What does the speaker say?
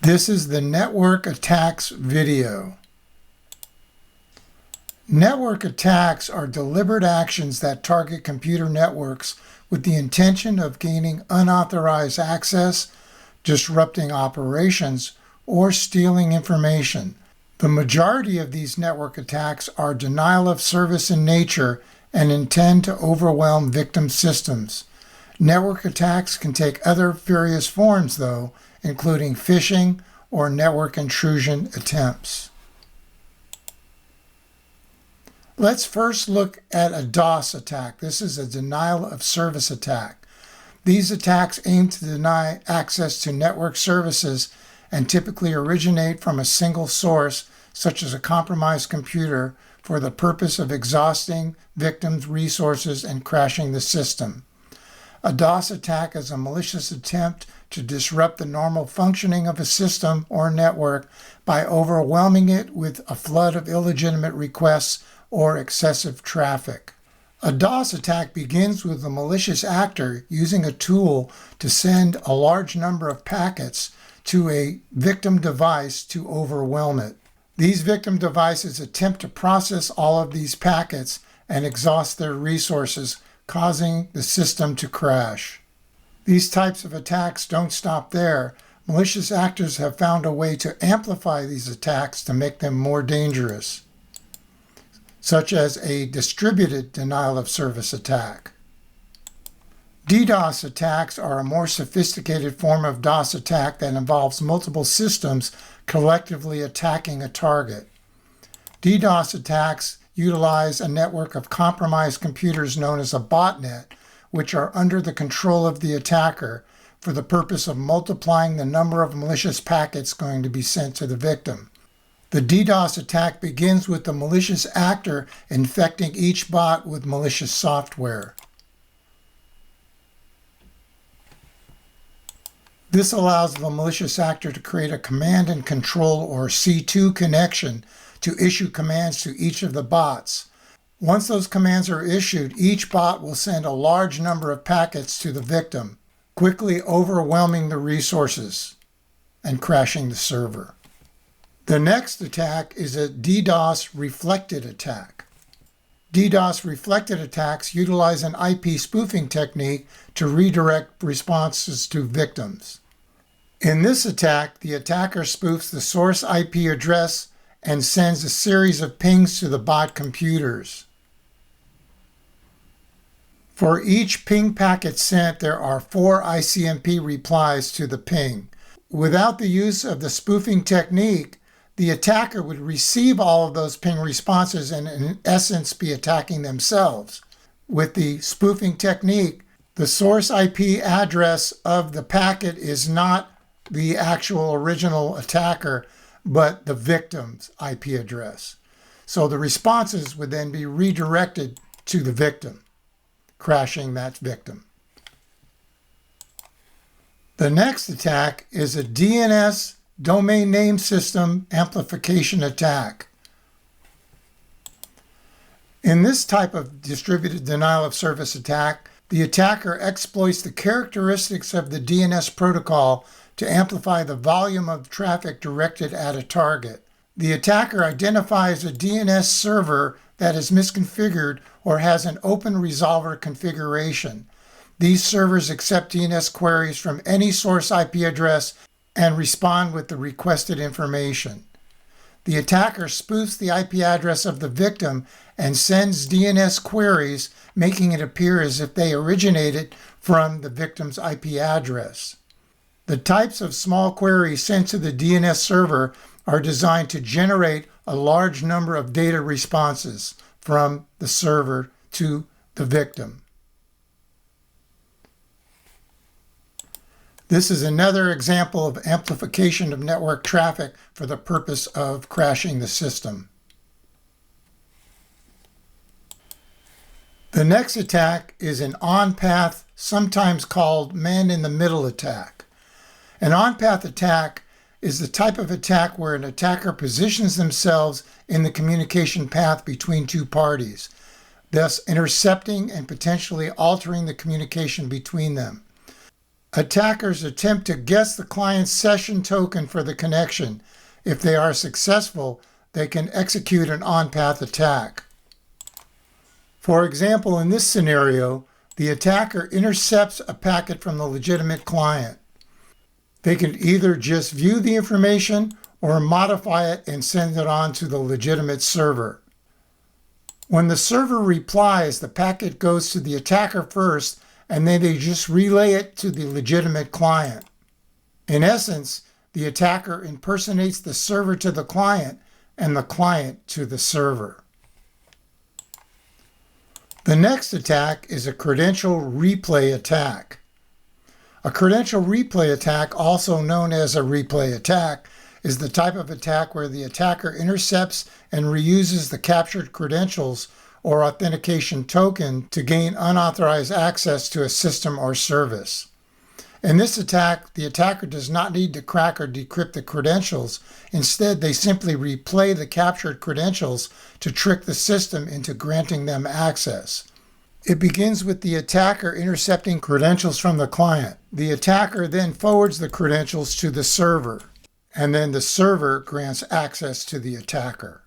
This is the network attacks video. Network attacks are deliberate actions that target computer networks with the intention of gaining unauthorized access, disrupting operations, or stealing information. The majority of these network attacks are denial of service in nature and intend to overwhelm victim systems. Network attacks can take other various forms, though, including phishing or network intrusion attempts. Let's first look at a DOS attack. This is a denial of service attack. These attacks aim to deny access to network services and typically originate from a single source, such as a compromised computer, for the purpose of exhausting victims' resources and crashing the system. A DOS attack is a malicious attempt to disrupt the normal functioning of a system or network by overwhelming it with a flood of illegitimate requests or excessive traffic. A DOS attack begins with a malicious actor using a tool to send a large number of packets to a victim device to overwhelm it. These victim devices attempt to process all of these packets and exhaust their resources, causing the system to crash. These types of attacks don't stop there. Malicious actors have found a way to amplify these attacks to make them more dangerous, such as a distributed denial of service attack. DDoS attacks are a more sophisticated form of DOS attack that involves multiple systems collectively attacking a target. DDoS attacks utilize a network of compromised computers known as a botnet, which are under the control of the attacker for the purpose of multiplying the number of malicious packets going to be sent to the victim. The DDoS attack begins with the malicious actor infecting each bot with malicious software. This allows the malicious actor to create a command and control or C2 connection to issue commands to each of the bots. Once those commands are issued, each bot will send a large number of packets to the victim, quickly overwhelming the resources and crashing the server. The next attack is a DDoS reflected attack. DDoS reflected attacks utilize an IP spoofing technique to redirect responses to victims. In this attack, the attacker spoofs the source IP address and sends a series of pings to the bot computers. For each ping packet sent, there are 4 ICMP replies to the ping. Without the use of the spoofing technique, the attacker would receive all of those ping responses and in essence be attacking themselves. With the spoofing technique, the source IP address of the packet is not the actual original attacker, but the victim's IP address. So the responses would then be redirected to the victim, crashing that victim. The next attack is a DNS domain name system amplification attack. In this type of distributed denial of service attack, the attacker exploits the characteristics of the DNS protocol to amplify the volume of traffic directed at a target. The attacker identifies a DNS server that is misconfigured or has an open resolver configuration. These servers accept DNS queries from any source IP address and respond with the requested information. The attacker spoofs the IP address of the victim and sends DNS queries, making it appear as if they originated from the victim's IP address. The types of small queries sent to the DNS server are designed to generate a large number of data responses from the server to the victim. This is another example of amplification of network traffic for the purpose of crashing the system. The next attack is an on-path, sometimes called man-in-the-middle attack. An on-path attack is the type of attack where an attacker positions themselves in the communication path between two parties, thus intercepting and potentially altering the communication between them. Attackers attempt to guess the client's session token for the connection. If they are successful, they can execute an on-path attack. For example, in this scenario, the attacker intercepts a packet from the legitimate client. They can either just view the information or modify it and send it on to the legitimate server. When the server replies, the packet goes to the attacker first, and then they just relay it to the legitimate client. In essence, the attacker impersonates the server to the client and the client to the server. The next attack is a credential replay attack. A credential replay attack, also known as a replay attack, is the type of attack where the attacker intercepts and reuses the captured credentials or authentication token to gain unauthorized access to a system or service. In this attack, the attacker does not need to crack or decrypt the credentials. Instead, they simply replay the captured credentials to trick the system into granting them access. It begins with the attacker intercepting credentials from the client. The attacker then forwards the credentials to the server, and then the server grants access to the attacker.